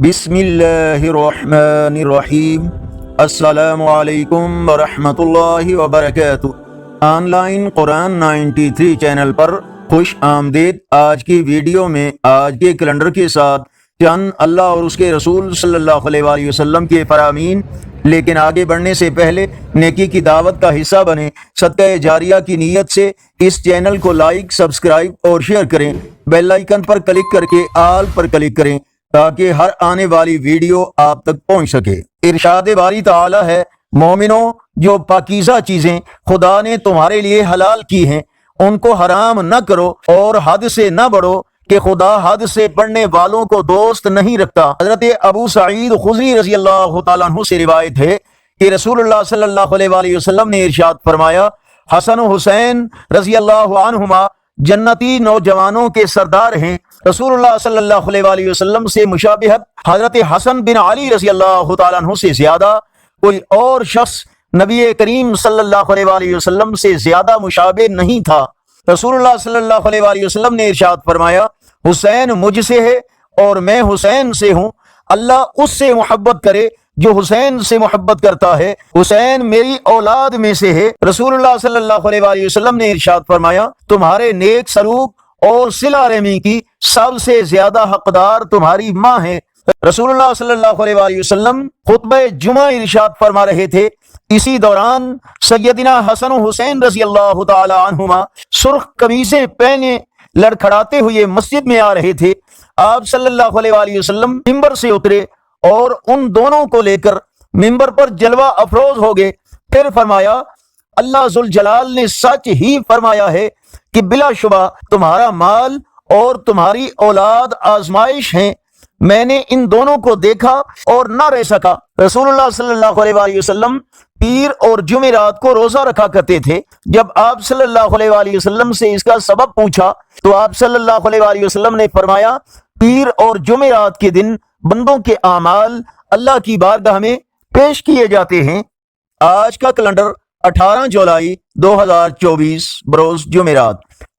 بسم اللہ الرحمن الرحیم۔ السلام علیکم ورحمۃ اللہ وبرکاتہ۔ آن لائن قرآن 93 چینل پر خوش آمدید۔ آج کی ویڈیو میں آج کے کیلنڈر کے ساتھ چند اللہ اور اس کے رسول صلی اللہ علیہ وآلہ وسلم کے فرامین، لیکن آگے بڑھنے سے پہلے نیکی کی دعوت کا حصہ بنیں۔ صدقہ جاریہ کی نیت سے اس چینل کو لائک، سبسکرائب اور شیئر کریں۔ بیل آئیکن پر کلک کر کے آل پر کلک کریں تاکہ ہر آنے والی ویڈیو آپ تک پہنچ سکے۔ ارشاد باری تعالی ہے، مومنوں، جو پاکیزہ چیزیں خدا نے تمہارے لیے حلال کی ہیں ان کو حرام نہ کرو، اور حد سے نہ بڑھو کہ خدا حد سے بڑھنے والوں کو دوست نہیں رکھتا۔ حضرت ابو سعید خدری رضی اللہ تعالیٰ عنہ سے روایت ہے کہ رسول اللہ صلی اللہ علیہ وآلہ وسلم نے ارشاد فرمایا، حسن و حسین رضی اللہ عنہما جنتی نوجوانوں کے سردار ہیں۔ رسول اللہ صلی اللہ علیہ وآلہ وسلم سے مشابہت حضرت حسن بن علی رضی اللہ تعالیٰ عنہ سے زیادہ کوئی اور شخص نبی کریم صلی اللہ علیہ وآلہ وسلم سے زیادہ مشابہ نہیں تھا۔ رسول اللہ صلی اللہ علیہ وآلہ وسلم نے ارشاد فرمایا، حسین مجھ سے ہے اور میں حسین سے ہوں، اللہ اس سے محبت کرے جو حسین سے محبت کرتا ہے، حسین میری اولاد میں سے ہے۔ رسول اللہ صلی اللہ علیہ وآلہ وسلم نے ارشاد فرمایا، تمہارے نیک سلوک اور صلہ رحمی کی سب سے زیادہ حقدار تمہاری ماں ہے۔ رسول اللہ صلی اللہ علیہ وآلہ وسلم خطبہ جمعہ ارشاد فرما رہے تھے، اسی دوران سیدنا حسن و حسین رضی اللہ تعالی عنہما سرخ قمیصیں پہنے لڑکھڑاتے ہوئے مسجد میں آ رہے تھے۔ آپ صلی اللہ علیہ وآلہ وسلم ممبر سے اترے اور ان دونوں کو لے کر ممبر پر جلوہ افروز ہو گئے۔ پھر فرمایا، اللہ ذوالجلال نے سچ ہی فرمایا ہے کہ بلا شبہ تمہارا مال اور تمہاری اولاد آزمائش ہیں، میں نے ان دونوں کو دیکھا اور نہ رہ سکا۔ رسول اللہ صلی اللہ علیہ وآلہ وسلم پیر اور جمعرات کو روزہ رکھا کرتے تھے۔ جب آپ صلی اللہ علیہ وآلہ وسلم سے اس کا سبب پوچھا تو آپ صلی اللہ علیہ وآلہ وسلم نے فرمایا، پیر اور جمعرات کے دن بندوں کے اعمال اللہ کی بارگاہ میں پیش کیے جاتے ہیں۔ آج کا کیلنڈر 18 جولائی 2024 بروز جمعرات۔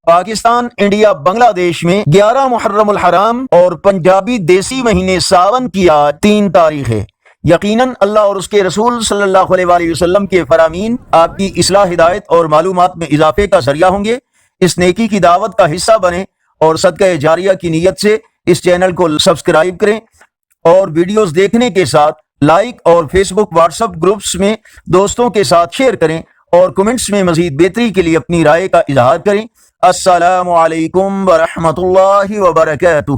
پاکستان، انڈیا، بنگلہ دیش میں 11 محرم الحرام اور پنجابی دیسی مہینے ساون کی آج 3 تاریخ ہے۔ یقیناً اللہ اور اس کے رسول صلی اللہ علیہ وآلہ وسلم کے فرامین آپ کی اصلاح، ہدایت اور معلومات میں اضافے کا ذریعہ ہوں گے۔ اس نیکی کی دعوت کا حصہ بنیں اور صدقہ جاریہ کی نیت سے اس چینل کو سبسکرائب کریں، اور ویڈیوز دیکھنے کے ساتھ لائک اور فیس بک، واٹس ایپ گروپس میں دوستوں کے ساتھ شیئر کریں، اور کمنٹس میں مزید بہتری کے لیے اپنی رائے کا اظہار کریں۔ السلام علیکم ورحمۃ اللہ وبرکاتہ۔